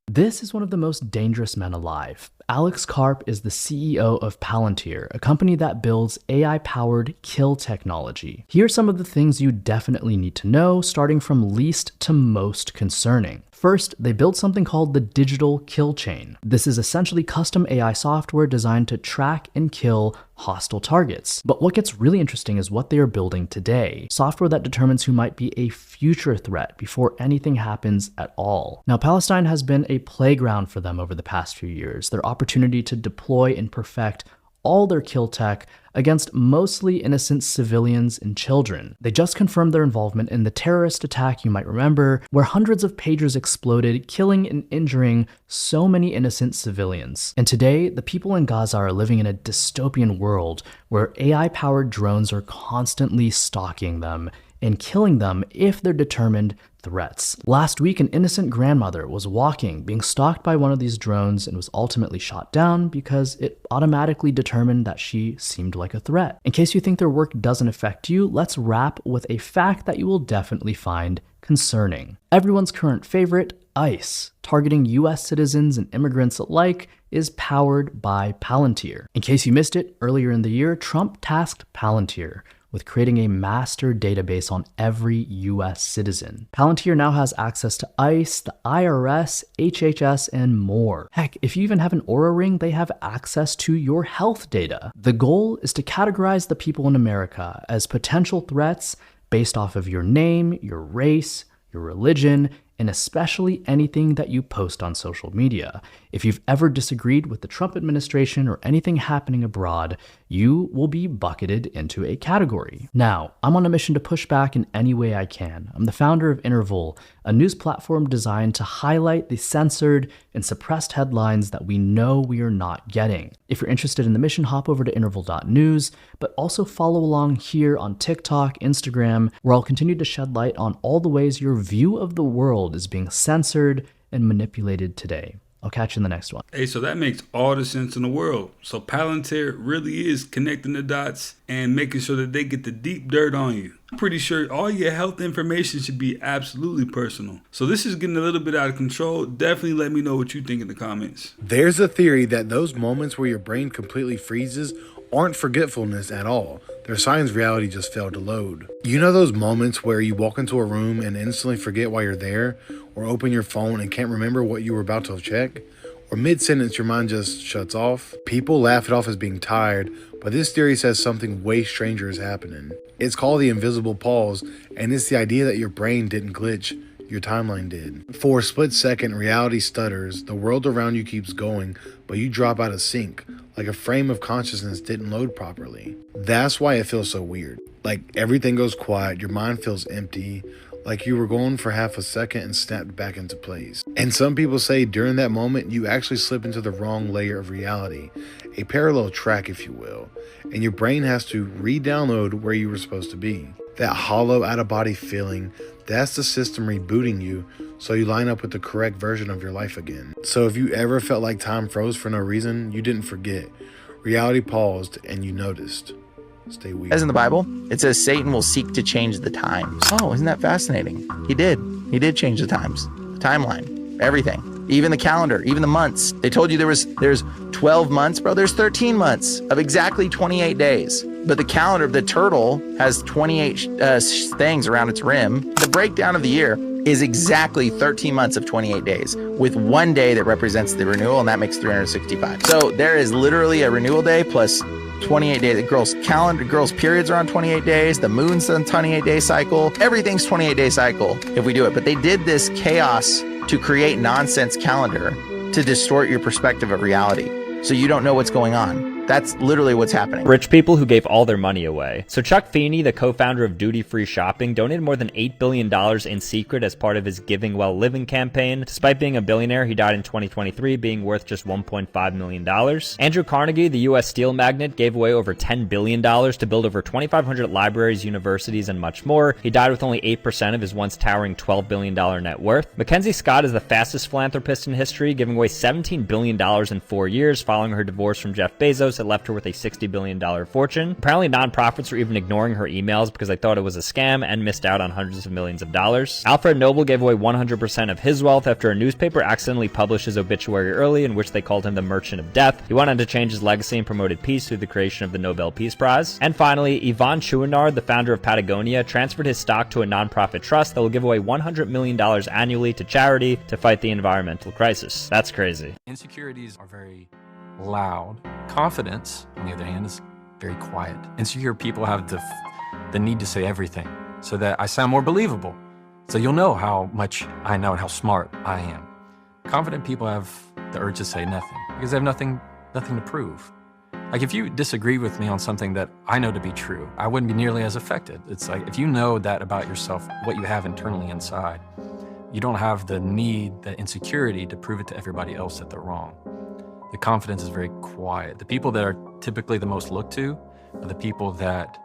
This is one of the most dangerous men alive. Alex Karp is the CEO of Palantir, a company that builds AI-powered kill technology. Here are some of the things you definitely need to know, starting from least to most concerning. First, they built something called the Digital Kill Chain. This is essentially custom AI software designed to track and kill hostile targets. But what gets really interesting is what they are building today. Software that determines who might be a future threat before anything happens at all. Now, Palestine has been a playground for them over the past few years. Their opportunity to deploy and perfect all their kill tech against mostly innocent civilians and children. They just confirmed their involvement in the terrorist attack you might remember, where hundreds of pagers exploded, killing and injuring so many innocent civilians. And today, the people in Gaza are living in a dystopian world where AI-powered drones are constantly stalking them and killing them if they're determined threats. Last week, an innocent grandmother was walking, being stalked by one of these drones, and was ultimately shot down because it automatically determined that she seemed like a threat. In case you think their work doesn't affect you, let's wrap with a fact that you will definitely find concerning. Everyone's current favorite, ICE, targeting US citizens and immigrants alike, is powered by Palantir. In case you missed it, earlier in the year, Trump tasked Palantir with creating a master database on every US citizen. Palantir now has access to ICE, the IRS, HHS, and more. Heck, if you even have an Oura ring, they have access to your health data. The goal is to categorize the people in America as potential threats based off of your name, your race, your religion, and especially anything that you post on social media. If you've ever disagreed with the Trump administration or anything happening abroad, you will be bucketed into a category. Now, I'm on a mission to push back in any way I can. I'm the founder of Interval, a news platform designed to highlight the censored and suppressed headlines that we know we are not getting. If you're interested in the mission, hop over to interval.news, but also follow along here on TikTok, Instagram, where I'll continue to shed light on all the ways your view of the world is being censored and manipulated today. I'll catch you in the next one. Hey, so that makes all the sense in the world. So Palantir really is connecting the dots and making sure that they get the deep dirt on you. I'm pretty sure all your health information should be absolutely personal. So this is getting a little bit out of control. Definitely let me know what you think in the comments. There's a theory that those moments where your brain completely freezes aren't forgetfulness at all. They're signs reality just failed to load. You know those moments where you walk into a room and instantly forget why you're there, or open your phone and can't remember what you were about to check, or mid-sentence your mind just shuts off? People laugh it off as being tired, but this theory says something way stranger is happening. It's called the invisible pause, and it's the idea that your brain didn't glitch, your timeline did. For a split second, reality stutters, the world around you keeps going, but you drop out of sync, like a frame of consciousness didn't load properly. That's why it feels so weird. Like everything goes quiet, your mind feels empty, like you were gone for half a second and snapped back into place. And some people say during that moment, you actually slip into the wrong layer of reality, a parallel track, if you will, and your brain has to re-download where you were supposed to be. That hollow out-of-body feeling, that's the system rebooting you so you line up with the correct version of your life again. So if you ever felt like time froze for no reason, you didn't forget. Reality paused and you noticed. Stay weird. As in the Bible, it says Satan will seek to change the times. Oh, isn't that fascinating? He did. He did change the times, the timeline, everything. Even the calendar, even the months. They told you there's 12 months, bro. There's 13 months of exactly 28 days. But the calendar, the turtle has 28 things around its rim. The breakdown of the year is exactly 13 months of 28 days with one day that represents the renewal, and that makes 365. So there is literally a renewal day plus 28 days. The girls' periods are on 28 days. The moon's on 28-day cycle. Everything's 28-day cycle if we do it. But they did this chaos to create nonsense calendar to distort your perspective of reality. So you don't know what's going on. That's literally what's happening. Rich people who gave all their money away. So Chuck Feeney, the co-founder of Duty Free Shopping, donated more than $8 billion in secret as part of his Giving Well Living campaign. Despite being a billionaire, he died in 2023, being worth just $1.5 million. Andrew Carnegie, the U.S. steel magnate, gave away over $10 billion to build over 2,500 libraries, universities, and much more. He died with only 8% of his once towering $12 billion net worth. Mackenzie Scott is the fastest philanthropist in history, giving away $17 billion in 4 years following her divorce from Jeff Bezos. That left her with a $60 billion fortune. Apparently, nonprofits were even ignoring her emails because they thought it was a scam and missed out on hundreds of millions of dollars. Alfred Nobel gave away 100% of his wealth after a newspaper accidentally published his obituary early, in which they called him the Merchant of Death. He went on to change his legacy and promoted peace through the creation of the Nobel Peace Prize. And finally, Yvon Chouinard, the founder of Patagonia, transferred his stock to a nonprofit trust that will give away $100 million annually to charity to fight the environmental crisis. That's crazy. Insecurities are very loud. Confidence, on the other hand, is very quiet. Insecure people have the need to say everything so that I sound more believable. So you'll know how much I know and how smart I am. Confident people have the urge to say nothing because they have nothing to prove. Like if you disagree with me on something that I know to be true, I wouldn't be nearly as affected. It's like if you know that about yourself, what you have internally inside, you don't have the need, the insecurity to prove it to everybody else that they're wrong. The confidence is very quiet. The people that are typically the most looked to are the people that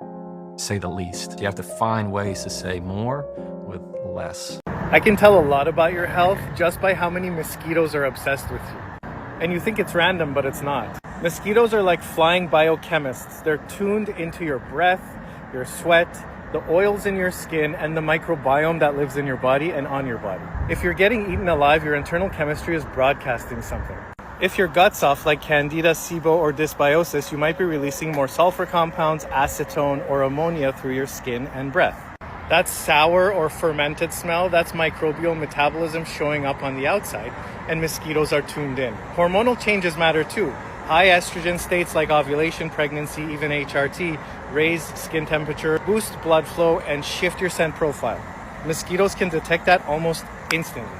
say the least. You have to find ways to say more with less. I can tell a lot about your health just by how many mosquitoes are obsessed with you. And you think it's random, but it's not. Mosquitoes are like flying biochemists. They're tuned into your breath, your sweat, the oils in your skin, and the microbiome that lives in your body and on your body. If you're getting eaten alive, your internal chemistry is broadcasting something. If your gut's off, like Candida, SIBO, or dysbiosis, you might be releasing more sulfur compounds, acetone, or ammonia through your skin and breath. That sour or fermented smell, that's microbial metabolism showing up on the outside, and mosquitoes are tuned in. Hormonal changes matter too. High estrogen states like ovulation, pregnancy, even HRT, raise skin temperature, boost blood flow, and shift your scent profile. Mosquitoes can detect that almost instantly.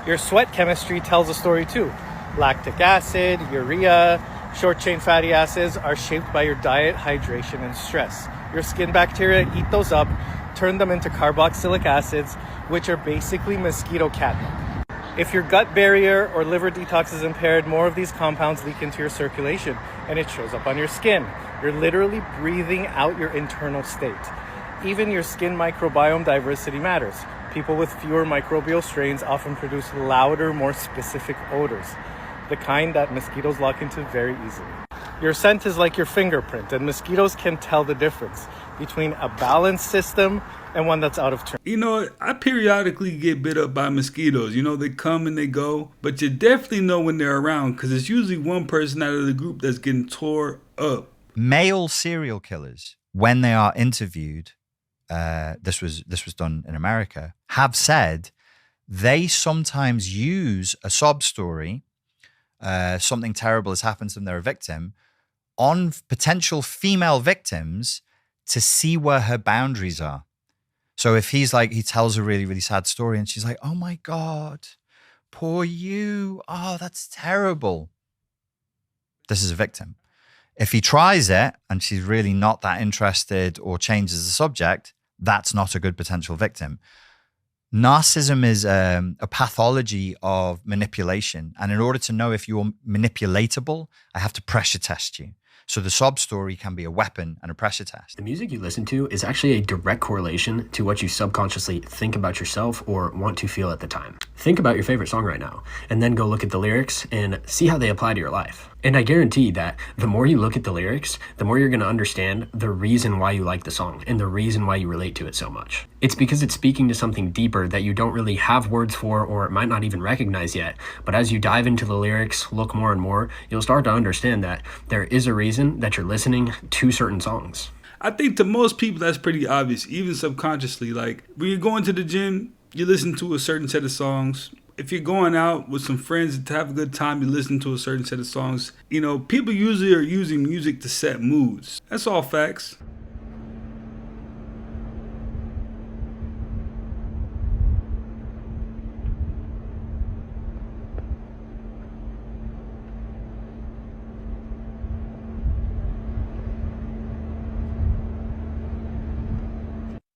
Your sweat chemistry tells a story too. Lactic acid, urea, short-chain fatty acids are shaped by your diet, hydration, and stress. Your skin bacteria eat those up, turn them into carboxylic acids, which are basically mosquito catnip. If your gut barrier or liver detox is impaired, more of these compounds leak into your circulation, and it shows up on your skin. You're literally breathing out your internal state. Even your skin microbiome diversity matters. People with fewer microbial strains often produce louder, more specific odors, the kind that mosquitoes lock into very easily. Your scent is like your fingerprint, and mosquitoes can tell the difference between a balanced system and one that's out of turn. You know, I periodically get bit up by mosquitoes. You know, they come and they go, but you definitely know when they're around because it's usually one person out of the group that's getting tore up. Male serial killers, when they are interviewed, this was done in America, have said they sometimes use a sob story, something terrible has happened to them, they're a victim, on potential female victims to see where her boundaries are. So if he tells a really, really sad story and she's like, oh my God, poor you. Oh, that's terrible. This is a victim. If he tries it and she's really not that interested or changes the subject, that's not a good potential victim. narcissism is a pathology of manipulation. And in order to know if you're manipulatable, I have to pressure test you. So the sob story can be a weapon and a pressure test. The music you listen to is actually a direct correlation to what you subconsciously think about yourself or want to feel at the time. Think about your favorite song right now, and then go look at the lyrics and see how they apply to your life. And I guarantee that the more you look at the lyrics, the more you're going to understand the reason why you like the song and the reason why you relate to it so much. It's because it's speaking to something deeper that you don't really have words for or might not even recognize yet. But as you dive into the lyrics, look more and more, you'll start to understand that there is a reason that you're listening to certain songs. I think to most people that's pretty obvious, even subconsciously. Like when you're going to the gym, you listen to a certain set of songs. If you're going out with some friends to have a good time, you listen to a certain set of songs. You know, people usually are using music to set moods. That's all facts.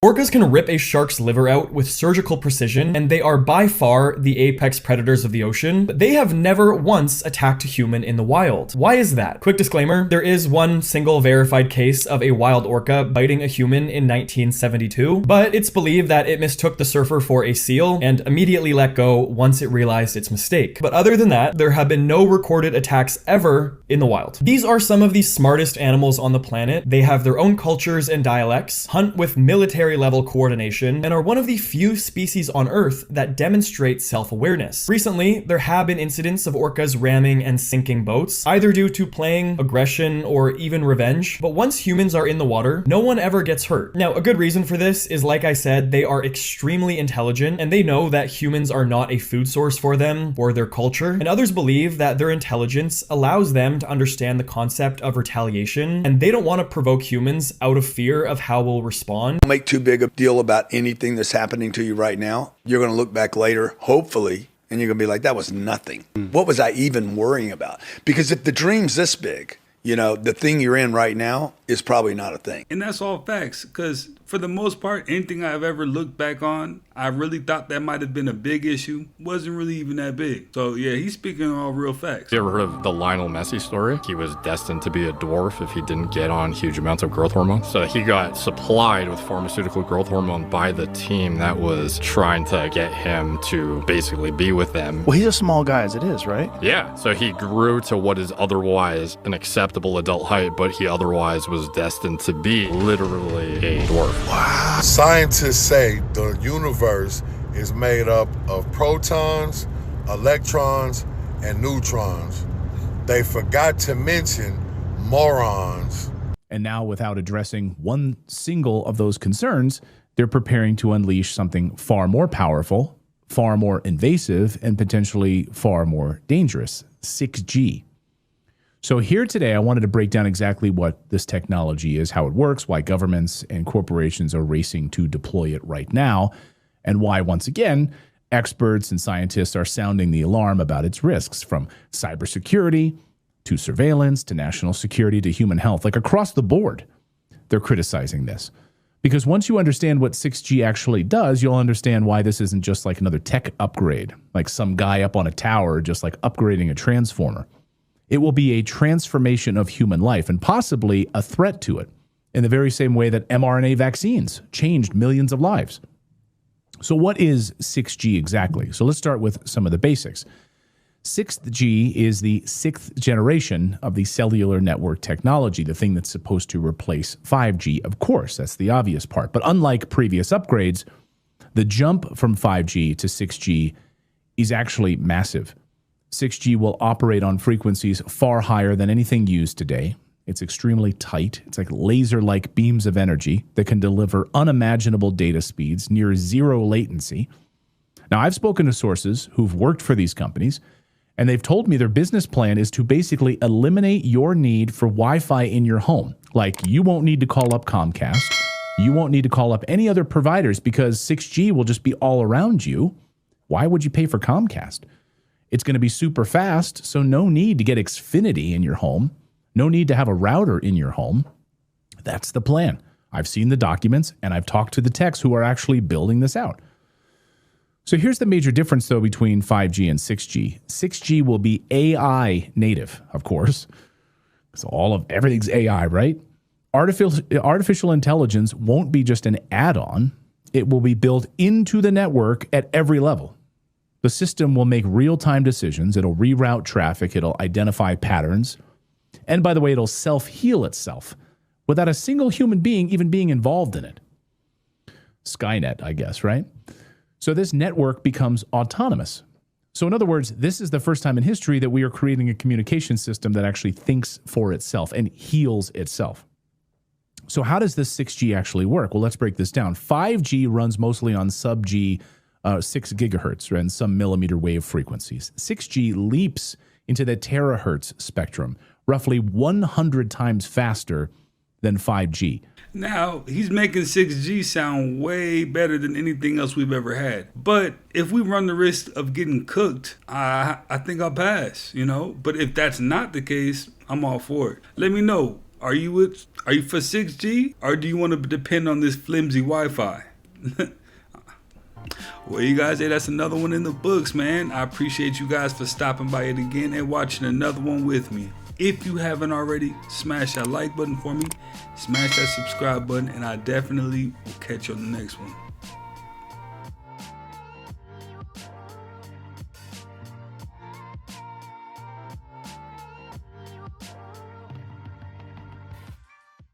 Orcas can rip a shark's liver out with surgical precision, and they are by far the apex predators of the ocean, but they have never once attacked a human in the wild. Why is that? Quick disclaimer, there is one single verified case of a wild orca biting a human in 1972, but it's believed that it mistook the surfer for a seal and immediately let go once it realized its mistake. But other than that, there have been no recorded attacks ever in the wild. These are some of the smartest animals on the planet. They have their own cultures and dialects, hunt with military level coordination, and are one of the few species on Earth that demonstrate self-awareness. Recently, there have been incidents of orcas ramming and sinking boats, either due to playing, aggression, or even revenge, but once humans are in the water, no one ever gets hurt. Now, a good reason for this is, like I said, they are extremely intelligent, and they know that humans are not a food source for them or their culture, and others believe that their intelligence allows them to understand the concept of retaliation, and they don't want to provoke humans out of fear of how we'll respond. Make too big a deal about anything that's happening to you right now. You're going to look back later, hopefully, and you're going to be like, that was nothing. What was I even worrying about? Because if the dream's this big, you know, the thing you're in right now is probably not a thing. And that's all facts, because for the most part, anything I've ever looked back on, I really thought that might have been a big issue. Wasn't really even that big. So yeah, he's speaking all real facts. You ever heard of the Lionel Messi story? He was destined to be a dwarf if he didn't get on huge amounts of growth hormone. So he got supplied with pharmaceutical growth hormone by the team that was trying to get him to basically be with them. Well, he's a small guy as it is, right? Yeah, so he grew to what is otherwise an acceptable adult height, but he otherwise was destined to be literally a dwarf. Wow. Scientists say the universe is made up of protons, electrons, and neutrons. They forgot to mention morons. And now, without addressing one single of those concerns, they're preparing to unleash something far more powerful, far more invasive, and potentially far more dangerous, 6G. So here today, I wanted to break down exactly what this technology is, how it works, why governments and corporations are racing to deploy it right now, and why, once again, experts and scientists are sounding the alarm about its risks, from cybersecurity to surveillance to national security to human health. Like across the board, they're criticizing this. Because once you understand what 6G actually does, you'll understand why this isn't just like another tech upgrade, like some guy up on a tower just like upgrading a transformer. It will be a transformation of human life and possibly a threat to it, in the very same way that mRNA vaccines changed millions of lives. So what is 6G exactly? So let's start with some of the basics. 6G is the sixth generation of the cellular network technology, the thing that's supposed to replace 5G. Of course, that's the obvious part. But unlike previous upgrades, the jump from 5G to 6G is actually massive. 6G will operate on frequencies far higher than anything used today. It's extremely tight. It's like laser-like beams of energy that can deliver unimaginable data speeds, near zero latency. Now, I've spoken to sources who've worked for these companies, and they've told me their business plan is to basically eliminate your need for Wi-Fi in your home. Like, you won't need to call up Comcast. You won't need to call up any other providers because 6G will just be all around you. Why would you pay for Comcast? It's going to be super fast, so no need to get Xfinity in your home. No need to have a router in your home. That's the plan. I've seen the documents, and I've talked to the techs who are actually building this out. So here's the major difference, though, between 5G and 6G. 6G will be AI native, of course. So everything's AI, right? Artificial intelligence won't be just an add-on. It will be built into the network at every level. The system will make real-time decisions. It'll reroute traffic. It'll identify patterns. And by the way, it'll self-heal itself without a single human being even being involved in it. Skynet, I guess, right? So this network becomes autonomous. So in other words, this is the first time in history that we are creating a communication system that actually thinks for itself and heals itself. So how does this 6G actually work? Well, let's break this down. 5G runs mostly on sub-G 6 gigahertz and some millimeter wave frequencies. 6G leaps into the terahertz spectrum, roughly 100 times faster than 5G. Now, he's making 6G sound way better than anything else we've ever had. But if we run the risk of getting cooked, I think I'll pass, But if that's not the case, I'm all for it. Let me know. Are you for 6G, or do you want to depend on this flimsy Wi-Fi? Well, you guys, that's another one in the books, man. I appreciate you guys for stopping by it again and watching another one with me. If you haven't already, smash that like button for me, smash that subscribe button, and I definitely will catch you on the next one.